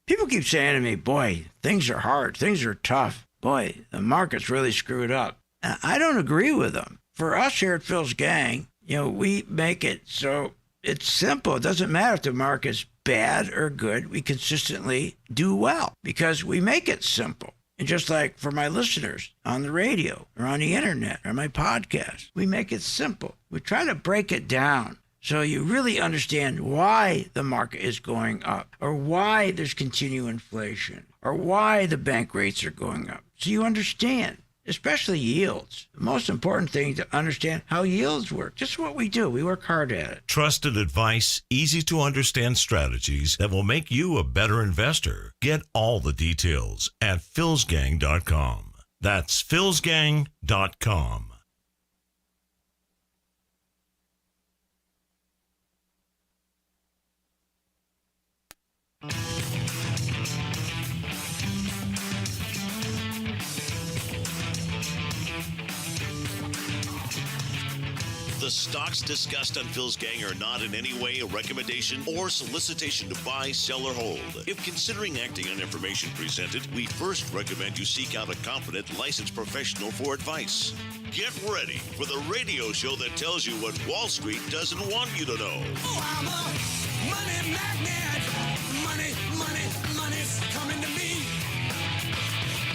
People keep saying to me, boy, things are hard. Things are tough. Boy, the market's really screwed up. And I don't agree with them. For us here at Phil's Gang, we make it so it's simple. It doesn't matter if the market's bad or good. We consistently do well because we make it simple. And just like for my listeners on the radio or on the internet or my podcast, we make it simple. We try to break it down so you really understand why the market is going up or why there's continued inflation or why the bank rates are going up. So you understand, especially yields. The most important thing to understand how yields work. Just what we do. We work hard at it. Trusted advice, easy to understand strategies that will make you a better investor. Get all the details at philsgang.com. That's philsgang.com. The stocks discussed on Phil's Gang are not in any way a recommendation or solicitation to buy, sell, or hold. If considering acting on information presented, we first recommend you seek out a competent, licensed professional for advice. Get ready for the radio show that tells you what Wall Street doesn't want you to know. Oh, I'm a money magnet. Money's coming to me.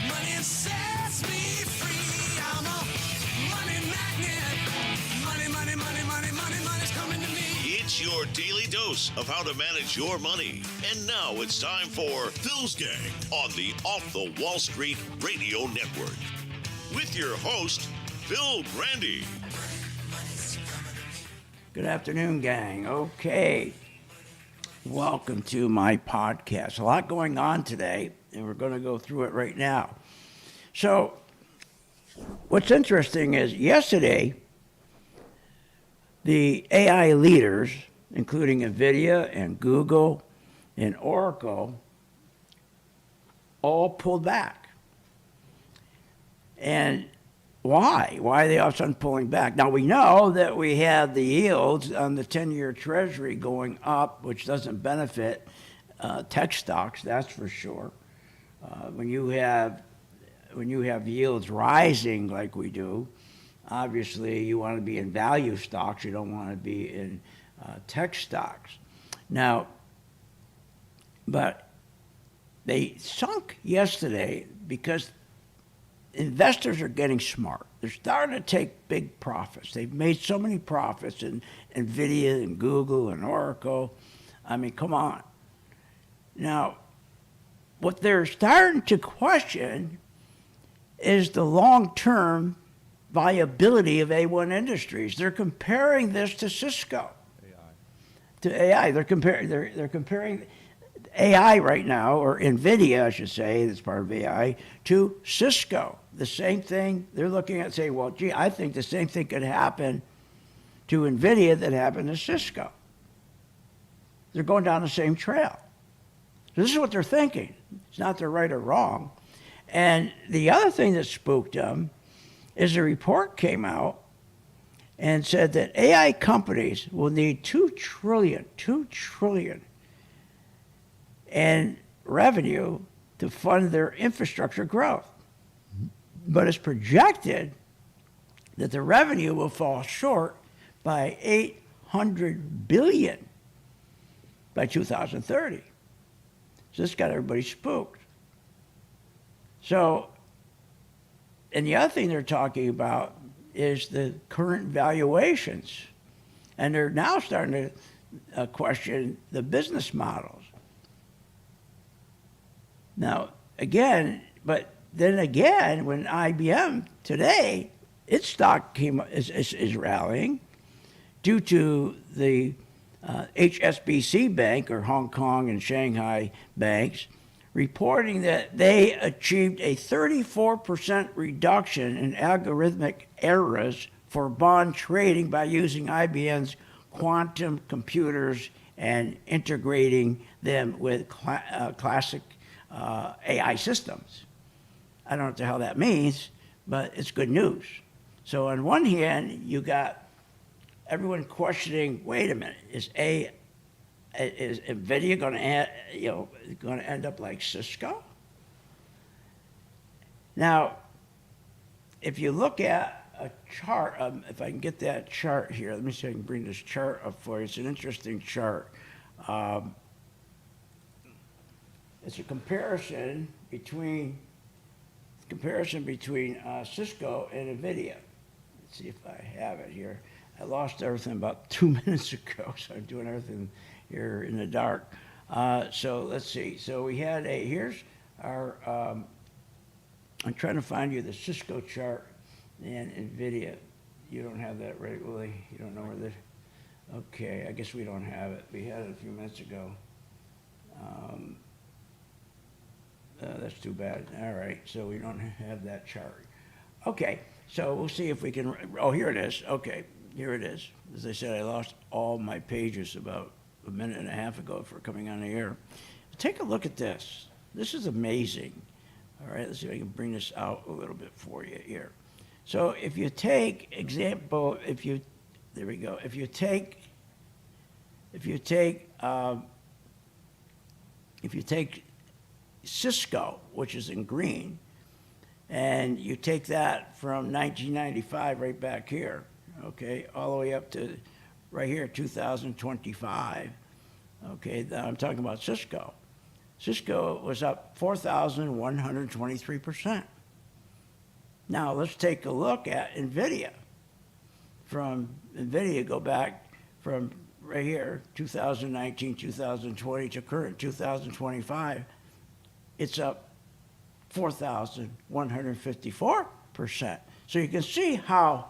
Money sets me free. I'm a money magnet. Money's coming to me. It's your daily dose of how to manage your money. And now it's time for Phil's Gang on the Off the Wall Street Radio Network. With your host, Phil Grande. Good afternoon, gang. Okay. Welcome to my podcast. A lot going on today, and we're going to go through it right now. So, what's interesting is yesterday, the AI leaders, including NVIDIA and Google and Oracle, all pulled back. And why? Why are they all of a sudden pulling back? Now, we know that we have the yields on the 10-year Treasury going up, which doesn't benefit tech stocks, that's for sure. When you have yields rising like we do, obviously you want to be in value stocks. You don't want to be in tech stocks. Now, but they sunk yesterday because investors are getting smart. They're starting to take big profits. They've made so many profits in NVIDIA and Google and Oracle. I mean, come on. Now, what they're starting to question is the long-term viability of A1 Industries. They're comparing this to Cisco. To AI. They're comparing AI right now, or NVIDIA, I should say, that's part of AI, to Cisco. The same thing they're looking at, saying, well, gee, I think the same thing could happen to NVIDIA that happened to Cisco. They're going down the same trail. So this is what they're thinking. It's not they're right or wrong. And the other thing that spooked them is a report came out and said that AI companies will need $2 trillion in revenue to fund their infrastructure growth. But it's projected that the revenue will fall short by $800 billion by 2030. So this got everybody spooked. So, and the other thing they're talking about is the current valuations. And they're now starting to question the business models. Now, again, but then again, when IBM today, its stock is rallying due to the HSBC Bank, or Hong Kong and Shanghai banks, reporting that they achieved a 34% reduction in algorithmic errors for bond trading by using IBM's quantum computers and integrating them with classic AI systems. I don't know what the hell that means, but it's good news. So on one hand, you got everyone questioning, wait a minute, is is NVIDIA going to, going to end up like Cisco? Now, if you look at a chart, if I can get that chart here, let me see if I can bring this chart up for you. It's an interesting chart. It's a comparison between Cisco and NVIDIA. Let's see if I have it here. I lost everything about 2 minutes ago, so I'm doing everything here in the dark. So let's see. So we had here's our, I'm trying to find you the Cisco chart and NVIDIA. You don't have that, right, Willie? You don't know where this, okay, I guess we don't have it. We had it a few minutes ago. That's too bad. All right, so we don't have that chart. Okay, so we'll see if we can, oh, here it is. Okay, here it is. As I said, I lost all my pages about a minute and a half ago for coming on the air. Take a look at this. This is amazing. All right, let's see if I can bring this out a little bit for you here. So if you take example, there we go. If you take Cisco, which is in green, and you take that from 1995 right back here, okay, all the way up to right here, 2025, okay, I'm talking about Cisco. Cisco was up 4,123%. Now let's take a look at NVIDIA. From NVIDIA, go back from right here, 2019, 2020 to current 2025, it's up 4,154%. So you can see how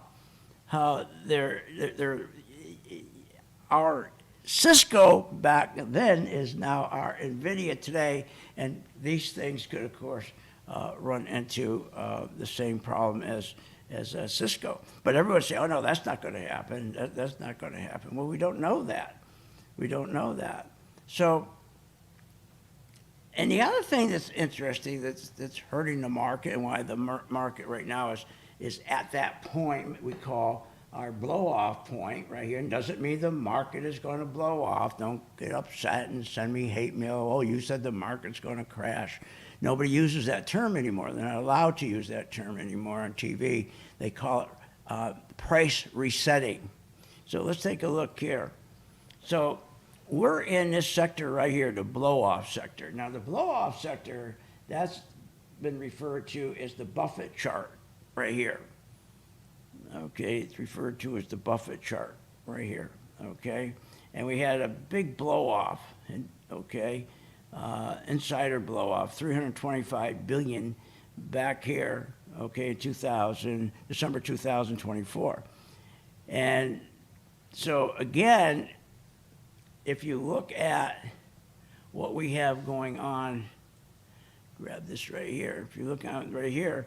our Cisco back then is now our NVIDIA today, and these things could, of course, run into the same problem as Cisco. But everyone say, oh, no, that's not going to happen. That's not going to happen. Well, we don't know that. We don't know that. So, and the other thing that's interesting that's hurting the market and why the market right now is at that point we call our blow-off point right here. And doesn't mean the market is going to blow off. Don't get upset and send me hate mail. Oh, you said the market's going to crash. Nobody uses that term anymore. They're not allowed to use that term anymore on TV. They call it price resetting. So let's take a look here. So we're in this sector right here, the blow-off sector. Now the blow-off sector, that's been referred to as the Buffett chart right here. Okay, it's referred to as the Buffett chart right here, okay? And we had a big blow-off, okay? Insider blow-off, 325 billion back here, okay, December 2024. And so again, if you look at what we have going on, grab this right here. If you look at right here,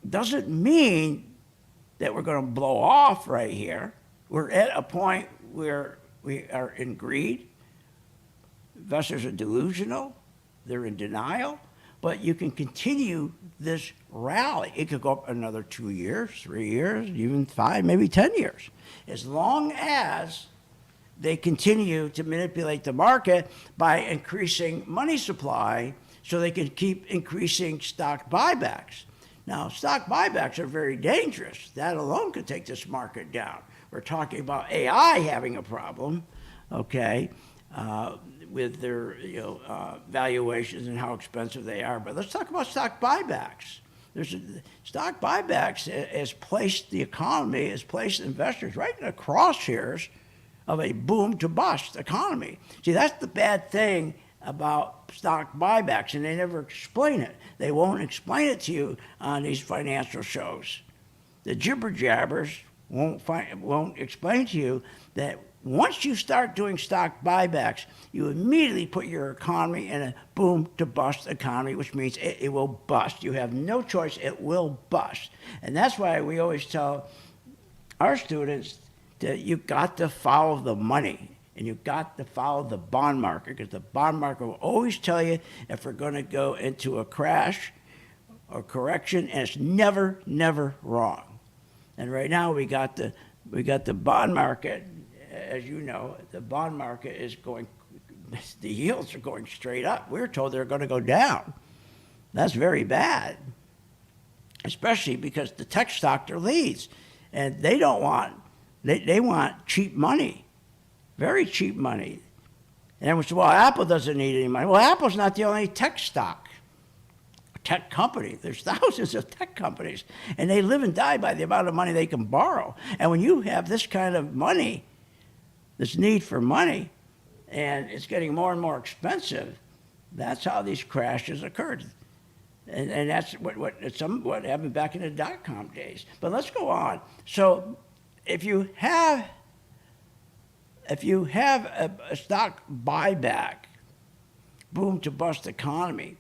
doesn't mean that we're going to blow off right here. We're at a point where we are in greed. Investors are delusional. They're in denial. But you can continue this rally. It could go up another 2 years, 3 years, even 5, maybe 10 years. As long as they continue to manipulate the market by increasing money supply so they can keep increasing stock buybacks. Now, stock buybacks are very dangerous. That alone could take this market down. We're talking about AI having a problem, okay, with their valuations and how expensive they are. But let's talk about stock buybacks. Stock buybacks has placed the economy, has placed investors right in the crosshairs of a boom to bust economy. See, that's the bad thing about stock buybacks, and they never explain it. They won't explain it to you on these financial shows. The jibber jabbers won't explain to you that once you start doing stock buybacks, you immediately put your economy in a boom to bust economy, which means it will bust. You have no choice, it will bust. And that's why we always tell our students that you've got to follow the money. And you've got to follow the bond market, because the bond market will always tell you if we're going to go into a crash or correction, and it's never, never wrong. And right now we got the bond market as you know, the bond market is going, the yields are going straight up. We were told they're going to go down. That's very bad, especially because the tech stock are leads, and they don't want, they want cheap money, very cheap money. And we said, well, Apple doesn't need any money. Well, Apple's not the only tech stock, tech company. There's thousands of tech companies, and they live and die by the amount of money they can borrow. And when you have this kind of money, this need for money, and it's getting more and more expensive, that's how these crashes occurred. And that's what happened back in the dot-com days. But let's go on. So if you have a stock buyback, boom to bust economy,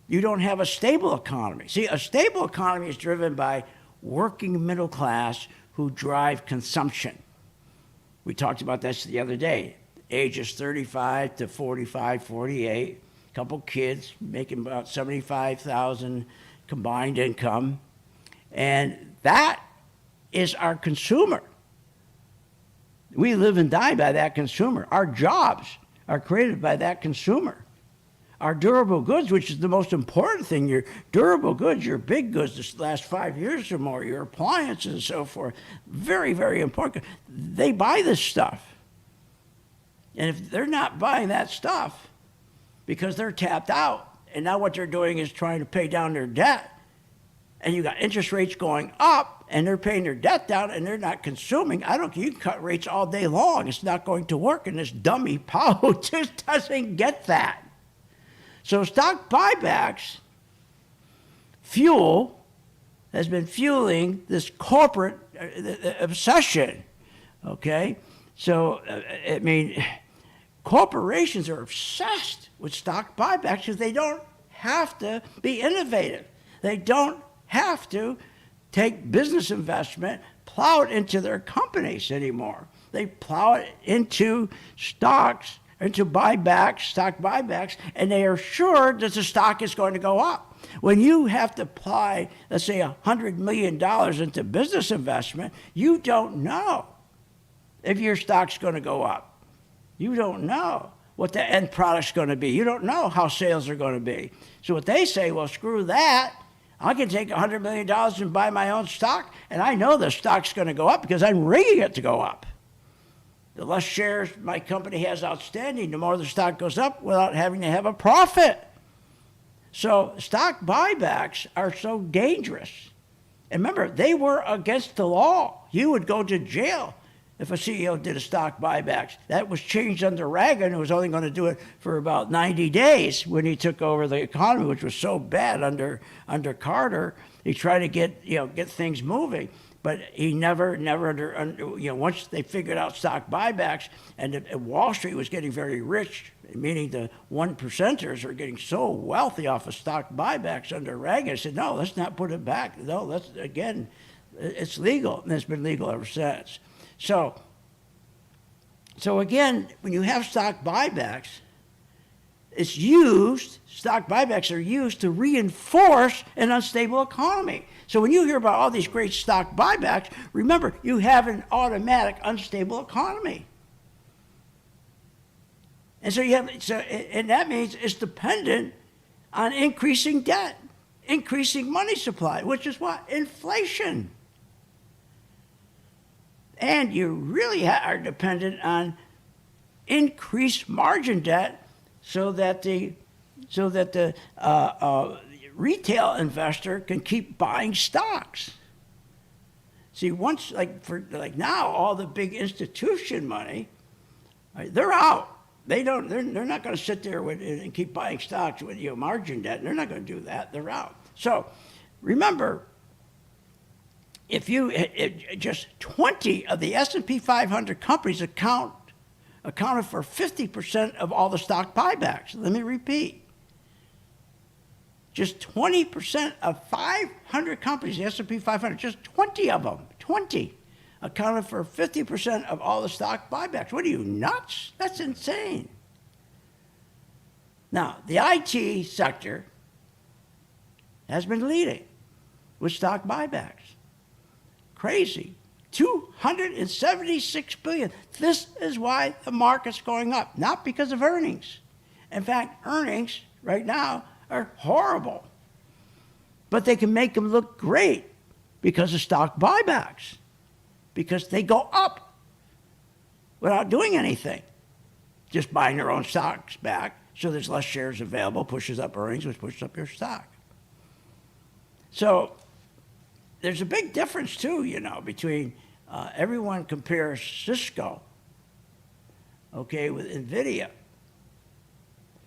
you don't have a stable economy. See, a stable economy is driven by working middle class who drive consumption. We talked about this the other day. Ages 35 to 45, 48, couple kids making about $75,000 combined income. And that is our consumer. We live and die by that consumer. Our jobs are created by that consumer. Our durable goods, which is the most important thing, your durable goods, your big goods, this last 5 years or more, your appliances and so forth, very, very important. They buy this stuff. And if they're not buying that stuff because they're tapped out, and now what they're doing is trying to pay down their debt, and you got interest rates going up, and they're paying their debt down, and they're not consuming, you can cut rates all day long. It's not going to work, and this dummy Powell just doesn't get that. So stock buybacks has been fueling this corporate obsession, okay? So, I mean, corporations are obsessed with stock buybacks because they don't have to be innovative. They don't have to take business investment, plow it into their companies anymore. They plow it into stocks, into stock buybacks, and they are sure that the stock is going to go up. When you have to apply, let's say, $100 million into business investment, you don't know if your stock's going to go up. You don't know what the end product's going to be. You don't know how sales are going to be. So what they say, well, screw that. I can take $100 million and buy my own stock, and I know the stock's going to go up because I'm rigging it to go up. The less shares my company has outstanding, the more the stock goes up without having to have a profit. So stock buybacks are so dangerous. And remember, they were against the law. You would go to jail if a CEO did a stock buybacks. That was changed under Reagan, who was only going to do it for about 90 days when he took over the economy, which was so bad under Carter. He tried to get things moving. But he never, once they figured out stock buybacks, and Wall Street was getting very rich, meaning the 1%ers are getting so wealthy off of stock buybacks under Reagan, I said, no, let's not put it back. No, it's legal, and it's been legal ever since. So again, when you have stock buybacks, stock buybacks are used to reinforce an unstable economy. So when you hear about all these great stock buybacks, remember, you have an automatic unstable economy. And and that means it's dependent on increasing debt, increasing money supply, which is what? Inflation. And you really are dependent on increased margin debt so that the retail investor can keep buying stocks. See, once now, all the big institution money, they're out. They're not going to sit there and keep buying stocks with margin debt. They're not going to do that. They're out. So remember, if just 20 of the S&P 500 companies accounted for 50% of all the stock buybacks. Let me repeat. Just 20% of 500 companies, the S&P 500, just 20 of them, 20, accounted for 50% of all the stock buybacks. What are you, nuts? That's insane. Now, the IT sector has been leading with stock buybacks. Crazy, $276 billion. This is why the market's going up, not because of earnings. In fact, earnings right now are horrible. But they can make them look great because of stock buybacks, because they go up without doing anything. Just buying their own stocks back, so there's less shares available, pushes up earnings, which pushes up your stock. So there's a big difference too, between everyone compares Cisco, okay, with NVIDIA.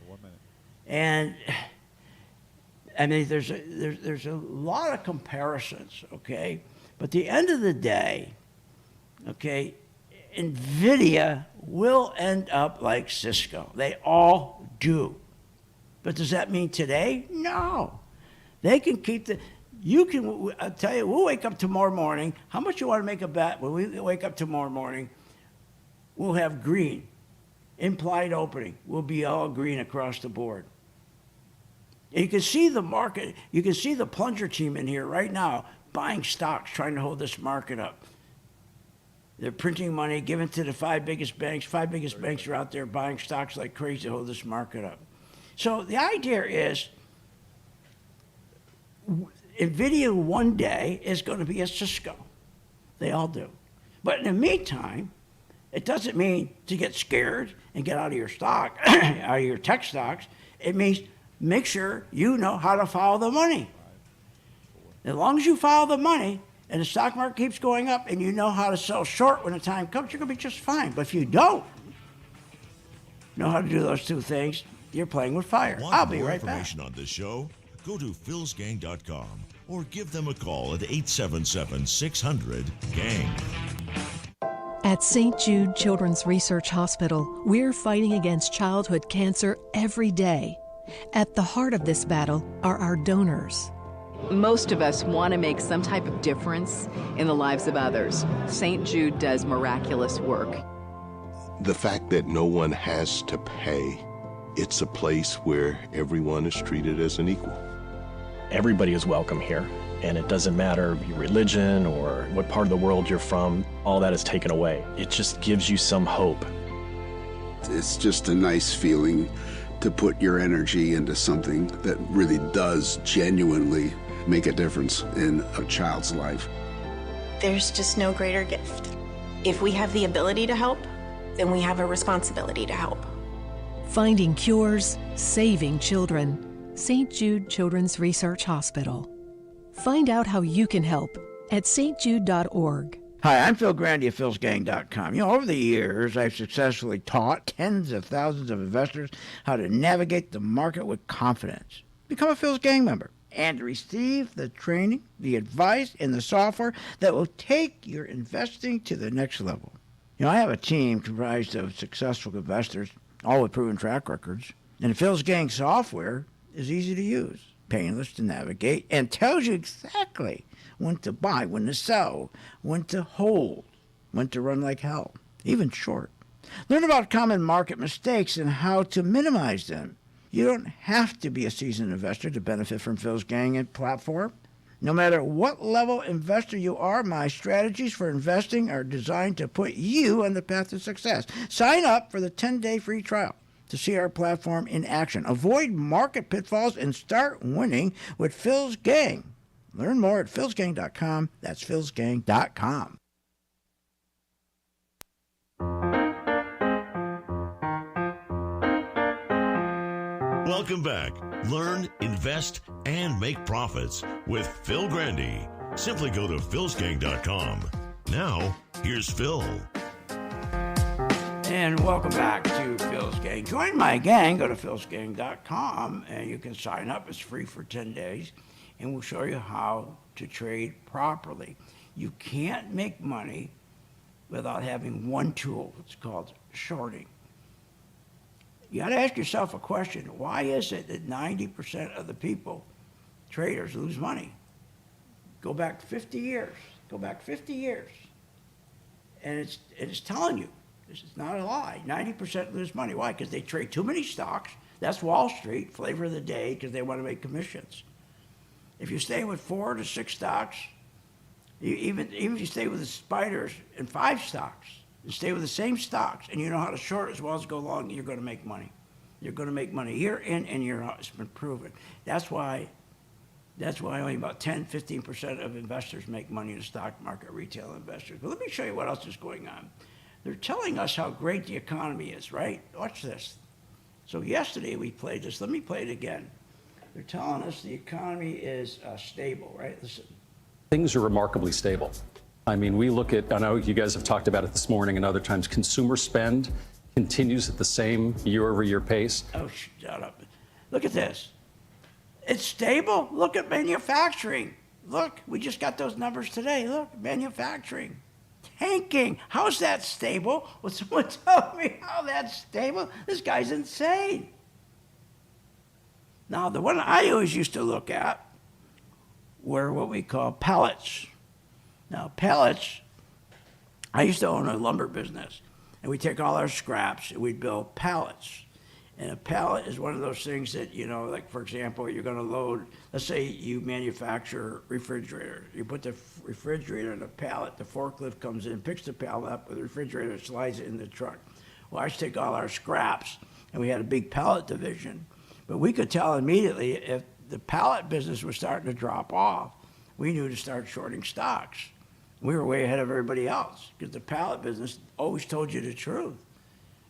1 minute. And I mean, there's a lot of comparisons, okay? But at the end of the day, okay, NVIDIA will end up like Cisco. They all do. But does that mean today? No. They can keep I'll tell you, we'll wake up tomorrow morning. How much you want to make a bet? When we wake up tomorrow morning, we'll have green. Implied opening. We'll be all green across the board. And you can see the market. You can see the plunger team in here right now buying stocks, trying to hold this market up. They're printing money, giving to the five biggest banks. Five biggest banks are out there buying stocks like crazy to hold this market up. So the idea is NVIDIA one day is going to be a Cisco. They all do. But in the meantime, it doesn't mean to get scared and get out of your stock, out of your tech stocks. It means make sure you know how to follow the money. As long as you follow the money and the stock market keeps going up and you know how to sell short when the time comes, you're going to be just fine. But if you don't know how to do those two things, you're playing with fire. Want I'll be more right back. information on this show? Go to philsgang.com or give them a call at 877-600-GANG. At St. Jude Children's Research Hospital, we're fighting against childhood cancer every day. At the heart of this battle are our donors. Most of us want to make some type of difference in the lives of others. St. Jude does miraculous work. The fact that no one has to pay, it's a place where everyone is treated as an equal. Everybody is welcome here, and it doesn't matter your religion or what part of the world you're from, all that is taken away. It just gives you some hope. It's just a nice feeling to put your energy into something that really does genuinely make a difference in a child's life. There's just no greater gift. If we have the ability to help, then we have a responsibility to help. Finding cures, saving children. St. Jude Children's Research Hospital. Find out how you can help at stjude.org. Hi, I'm Phil Grande of philsgang.com. Over the years, I've successfully taught tens of thousands of investors how to navigate the market with confidence. Become a Phil's Gang member and receive the training, the advice, and the software that will take your investing to the next level. I have a team comprised of successful investors, all with proven track records. And the Phil's Gang software is easy to use, painless to navigate, and tells you exactly when to buy, when to sell, when to hold, when to run like hell, even short. Learn about common market mistakes and how to minimize them. You don't have to be a seasoned investor to benefit from Phil's Gang and platform. No matter what level investor you are, my strategies for investing are designed to put you on the path to success. Sign up for the 10-day free trial to see our platform in action. Avoid market pitfalls and start winning with Phil's Gang. Learn more at philsgang.com. That's philsgang.com. Welcome back. Learn, invest, and make profits with Phil Grande. Simply go to philsgang.com. Now, here's Phil. And welcome back to Phil's Gang. Join my gang. Go to philsgang.com and you can sign up. It's free for 10 days. And we'll show you how to trade properly. You can't make money without having one tool. It's called shorting. You got to ask yourself a question. Why is it that 90% of the people, traders, lose money? Go back 50 years. Go back 50 years. And it's telling you. This is not a lie. 90% lose money. Why? Because they trade too many stocks. That's Wall Street, flavor of the day, because they want to make commissions. If you stay with 4 to 6 stocks, Even if you stay with the spiders in 5 stocks, you stay with the same stocks, and you know how to short as well as go long, you're going to make money. You're going to make money year in and year out. It's been proven. That's why only about 10, 15% of investors make money in the stock market, retail investors. But let me show you what else is going on. They're telling us how great the economy is, right? Watch this. So yesterday we played this. Let me play it again. They're telling us the economy is stable, right? Listen. Things are remarkably stable. I mean, we look at, I know you guys have talked about it this morning and other times, consumer spend continues at the same year-over-year pace. Oh, shut up. Look at this. It's stable. Look at manufacturing. Look, we just got those numbers today. Look, manufacturing. Tanking. How's that stable? Will someone tell me how that's stable? This guy's insane. Now, the one I always used to look at were what we call pallets. Now, pallets, I used to own a lumber business, and we take all our scraps and we'd build pallets. And a pallet is one of those things that, you know, like, for example, you're going to load, let's say you manufacture refrigerators. You put the refrigerator in a pallet, the forklift comes in, picks the pallet up with the refrigerator, slides it in the truck. Well, I used to take all our scraps, and we had a big pallet division. But we could tell immediately if the pallet business was starting to drop off, we knew to start shorting stocks. We were way ahead of everybody else because the pallet business always told you the truth.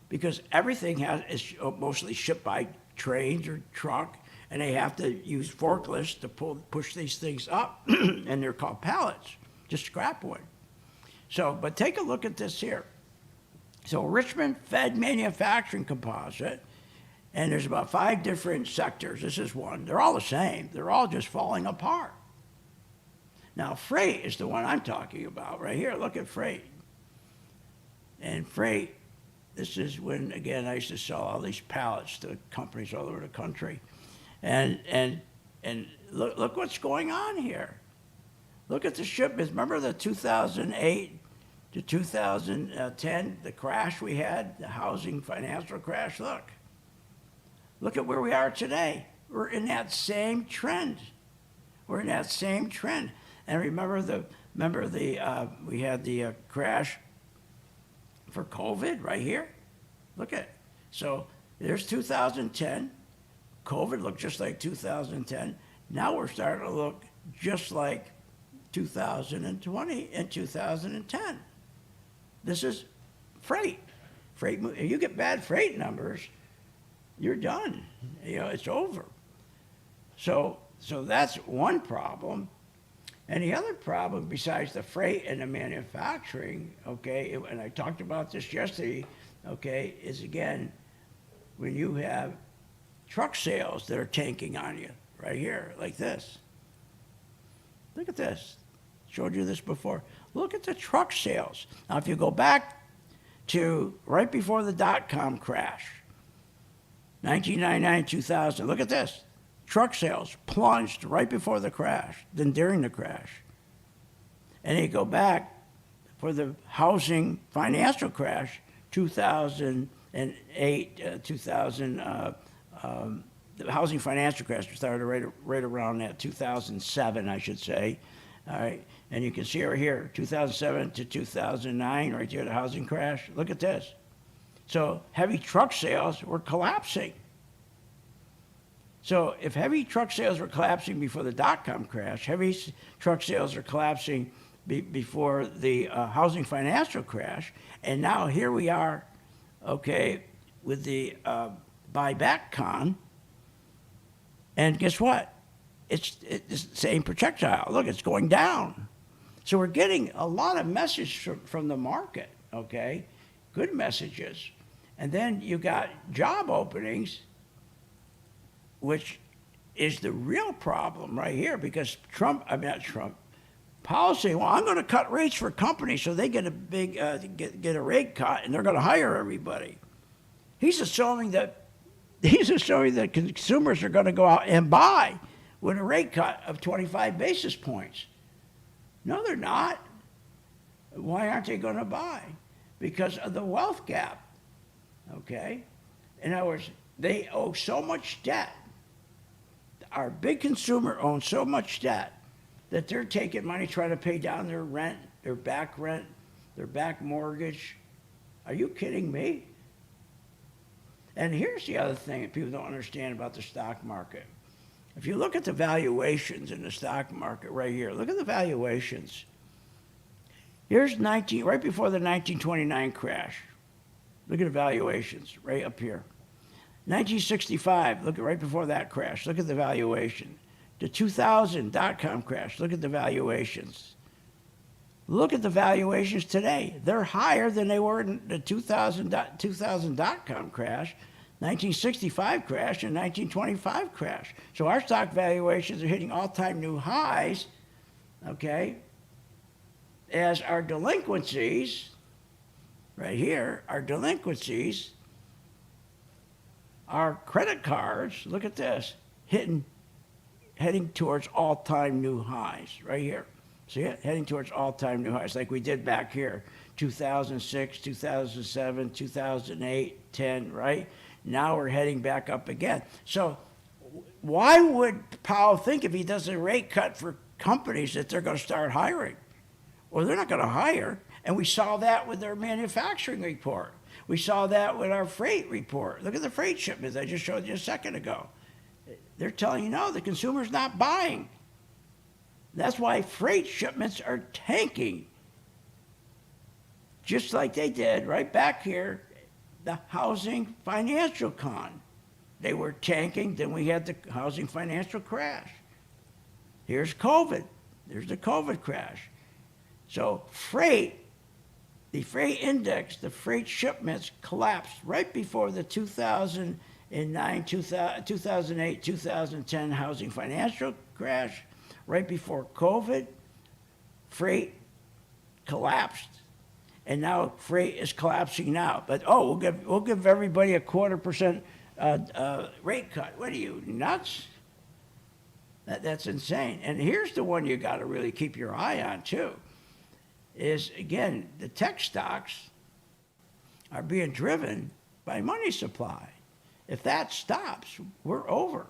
Because everything is mostly shipped by trains or truck, and they have to use forklifts to push these things up, and they're called pallets, just scrap wood. So, but take a look at this here. So Richmond Fed Manufacturing Composite, and there's about 5 different sectors. This is one. They're all the same. They're all just falling apart. Now, freight is the one I'm talking about right here. Look at freight. And freight, this is when, again, I used to sell all these pallets to companies all over the country. And look what's going on here. Look at the shipments. Remember the 2008 to 2010, the crash we had, the housing financial crash? Look at where we are today. We're in that same trend. We're in that same trend. And remember we had the crash for COVID right here. Look at it. So there's 2010. COVID looked just like 2010. Now we're starting to look just like 2020 and 2010. This is freight. If you get bad freight numbers, you're done. You know, it's over. So that's one problem. And the other problem, besides the freight and the manufacturing, okay, and I talked about this yesterday, okay, is again, when you have truck sales that are tanking on you, right here, like this. Look at this. Showed you this before. Look at the truck sales. Now, if you go back to right before the dot-com crash, 1999, 2000, look at this. Truck sales plunged right before the crash, then during the crash. And you go back for the housing financial crash, 2008, the housing financial crash started right around that 2007, I should say. All right, and you can see right here, 2007 to 2009, right there, the housing crash. Look at this. So heavy truck sales were collapsing. So if heavy truck sales were collapsing before the dot-com crash, heavy truck sales are collapsing before the housing financial crash, and now here we are, okay, with the buyback con, and guess what? It's the same projectile. Look, it's going down. So we're getting a lot of messages from the market, okay, good messages. And then you got job openings, which is the real problem right here, because policy, well, I'm going to cut rates for companies so they get a big, get a rate cut, and they're going to hire everybody. He's assuming that consumers are going to go out and buy with a rate cut of 25 basis points. No, they're not. Why aren't they going to buy? Because of the wealth gap, okay? In other words, they owe so much debt. Our big consumer owns so much debt that they're taking money trying to pay down their rent, their back mortgage. Are you kidding me? And here's the other thing that people don't understand about the stock market. If you look at the valuations in the stock market right here, look at the valuations. Here's right before the 1929 crash. Look at the valuations right up here. 1965, look at right before that crash. Look at the valuation. The 2000 dot-com crash, look at the valuations. Look at the valuations today. They're higher than they were in the 2000 dot-com crash, 1965 crash, and 1925 crash. So our stock valuations are hitting all-time new highs, okay? As our delinquencies, right here, our delinquencies, our credit cards, look at this, heading towards all-time new highs, right here. See it? Heading towards all-time new highs, like we did back here, 2006, 2007, 2008, 10, right? Now we're heading back up again. So why would Powell think if he does a rate cut for companies that they're going to start hiring? Well, they're not going to hire. And we saw that with their manufacturing report. We saw that with our freight report. Look at the freight shipments I just showed you a second ago. They're telling you, no, the consumer's not buying. That's why freight shipments are tanking. Just like they did right back here, the housing financial con. They were tanking, then we had the housing financial crash. Here's COVID. There's the COVID crash. So freight, the freight index, the freight shipments collapsed right before the 2009, 2008, 2010 housing financial crash, right before COVID, freight collapsed. And now freight is collapsing now. But we'll give everybody a 0.25% rate cut. What are you, nuts? That's insane. And here's the one you got to really keep your eye on too. Is again, the tech stocks are being driven by money supply. If that stops, we're over.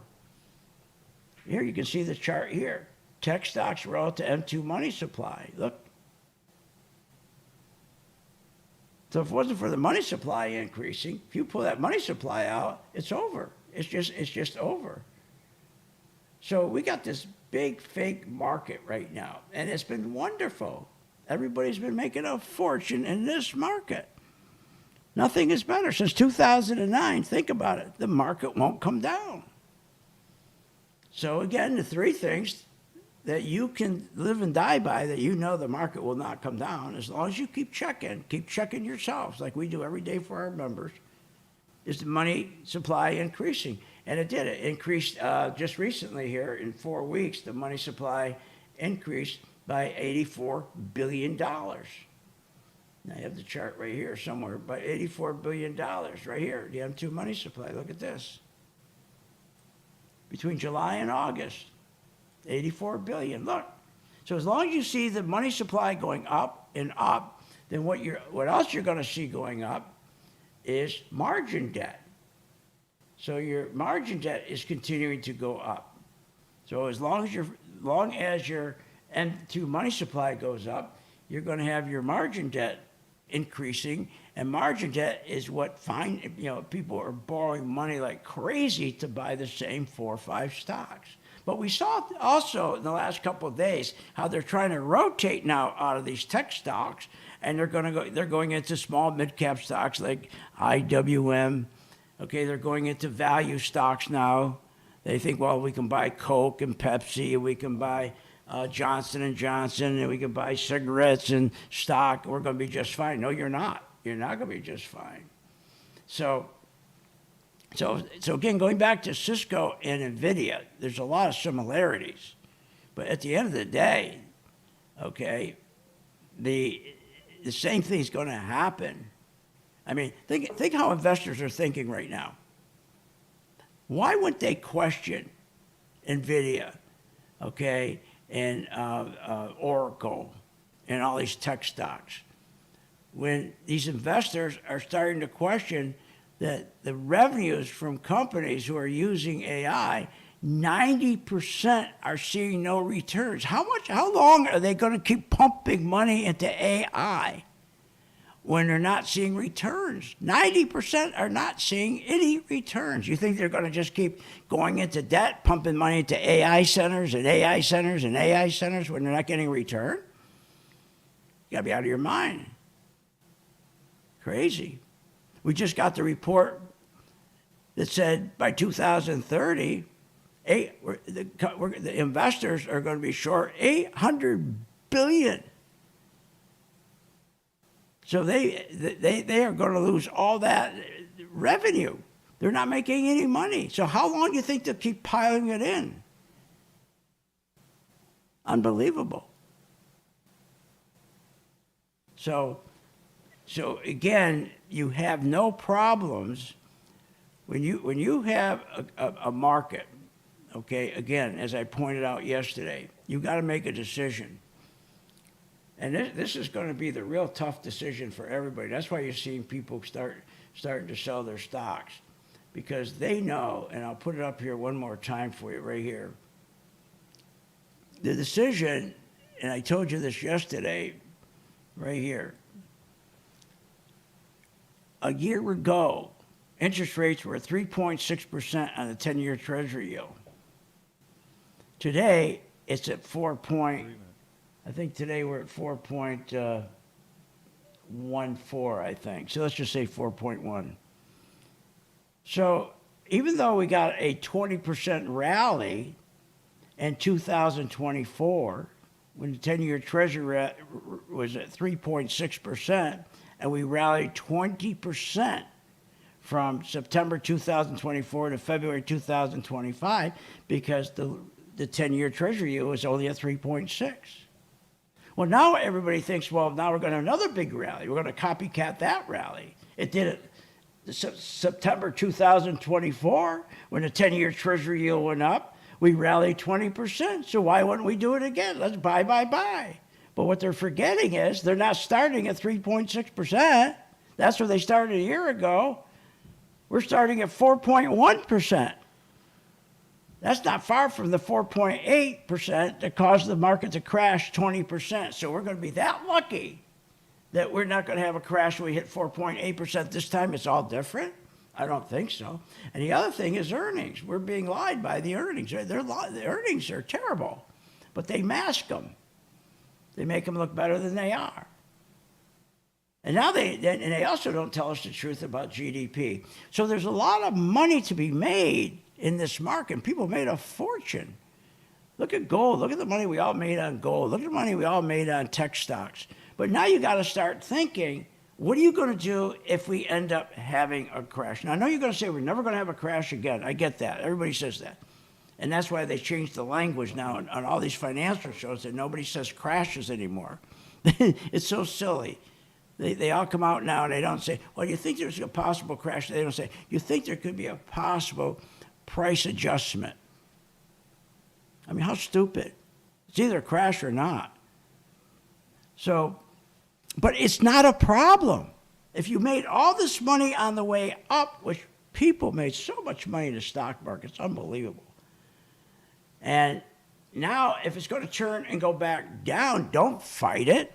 Here you can see the chart here. Tech stocks relative to M2 money supply. Look. So if it wasn't for the money supply increasing, if you pull that money supply out, it's over. It's just over. So we got this big fake market right now, and it's been wonderful. Everybody's been making a fortune in this market. Nothing is better. Since 2009, think about it, the market won't come down. So again, the three things that you can live and die by, that you know the market will not come down, as long as you keep checking yourselves, like we do every day for our members, is the money supply increasing. And it did. It increased just recently here in 4 weeks, the money supply increased by $84 billion. Now I have the chart right here somewhere, by $84 billion right here, the M2 money supply. Look at this. Between July and August, 84 billion. Look. So as long as you see the money supply going up and up, then what else you're going to see going up is margin debt. So your margin debt is continuing to go up. So as long as your M2 money supply goes up, you're going to have your margin debt increasing, and margin debt is what people are borrowing money like crazy to buy the same 4 or 5 stocks. But we saw also in the last couple of days how they're trying to rotate now out of these tech stocks, and they're going into small mid-cap stocks like IWM. Okay, they're going into value stocks now. They think, well, we can buy Coke and Pepsi, and we can buy Johnson & Johnson, and we can buy cigarettes and stock. We're going to be just fine. No, you're not. You're not going to be just fine. So again, going back to Cisco and NVIDIA, there's a lot of similarities. But at the end of the day, okay, the same thing is going to happen. I mean, think how investors are thinking right now. Why wouldn't they question NVIDIA, okay, and Oracle, and all these tech stocks, when these investors are starting to question that the revenues from companies who are using AI 90% are seeing no returns. How long are they going to keep pumping money into AI when they're not seeing returns? 90% are not seeing any returns. You think they're going to just keep going into debt, pumping money into AI centers and AI centers and AI centers when they're not getting a return? You got to be out of your mind. Crazy. We just got the report that said by 2030, the investors are going to be short $800 billion. So they are going to lose all that revenue. They're not making any money. So how long do you think they'll keep piling it in? Unbelievable. So again, you have no problems when you have a market. Okay, again, as I pointed out yesterday, you got to make a decision. And this is going to be the real tough decision for everybody. That's why you're seeing people starting to sell their stocks, because they know, and I'll put it up here one more time for you right here. The decision, and I told you this yesterday, right here. A year ago, interest rates were 3.6% on the 10-year Treasury yield. Today, it's at I think today we're at 4.14, I think. So let's just say 4.1. So even though we got a 20% rally in 2024, when the 10-year Treasury was at 3.6%, and we rallied 20% from September 2024 to February 2025 because the 10-year Treasury yield was only at 3.6. Well, now everybody thinks, well, now we're going to have another big rally. We're going to copycat that rally. It did it September 2024 when the 10-year Treasury yield went up. We rallied 20%. So why wouldn't we do it again? Let's buy. But what they're forgetting is they're not starting at 3.6%. That's where they started a year ago. We're starting at 4.1%. That's not far from the 4.8% that caused the market to crash 20%. So we're going to be that lucky that we're not going to have a crash when we hit 4.8% this time. It's all different? I don't think so. And the other thing is earnings. We're being lied by the earnings. The earnings are terrible, but they mask them. They make them look better than they are. And now they also don't tell us the truth about GDP. So there's a lot of money to be made in this market. People made a fortune. Look at gold. Look at the money we all made on gold. Look at the money we all made on tech stocks. But now you got to start thinking, what are you going to do if we end up having a crash? Now, I know you're going to say we're never going to have a crash again. I get that. Everybody says that. And that's why they changed the language now on all these financial shows that nobody says crashes anymore. It's so silly. They all come out now and they don't say, well, you think there's a possible crash? They don't say, you think there could be a possible price adjustment? I mean, how stupid. It's either a crash or not. So, but it's not a problem. If you made all this money on the way up, which people made so much money in the stock market, it's unbelievable. And now, if it's going to turn and go back down, don't fight it.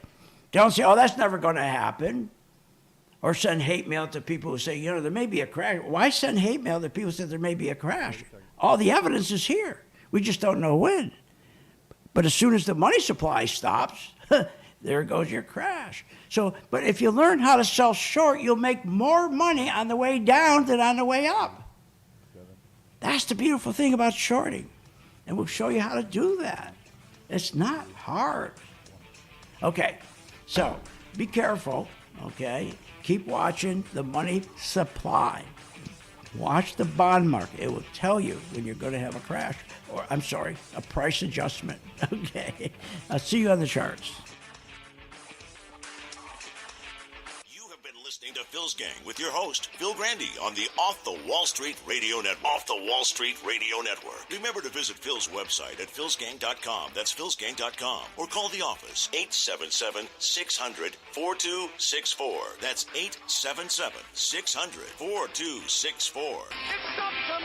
Don't say, oh, that's never going to happen. Or send hate mail to people who say, there may be a crash. Why send hate mail to people who say there may be a crash? All the evidence is here. We just don't know when. But as soon as the money supply stops, there goes your crash. So, but if you learn how to sell short, you'll make more money on the way down than on the way up. That's the beautiful thing about shorting. And we'll show you how to do that. It's not hard. Okay, so be careful, okay? Keep watching the money supply. Watch the bond market. It will tell you when you're going to have a crash, or I'm sorry, a price adjustment. Okay, I'll see you on the charts. Listening to Phil's Gang with your host, Phil Grande, on the Off the Wall Street Radio Network. Off the Wall Street Radio Network. Remember to visit Phil's website at philsgang.com. That's philsgang.com. Or call the office, 877-600-4264. That's 877-600-4264. It's up to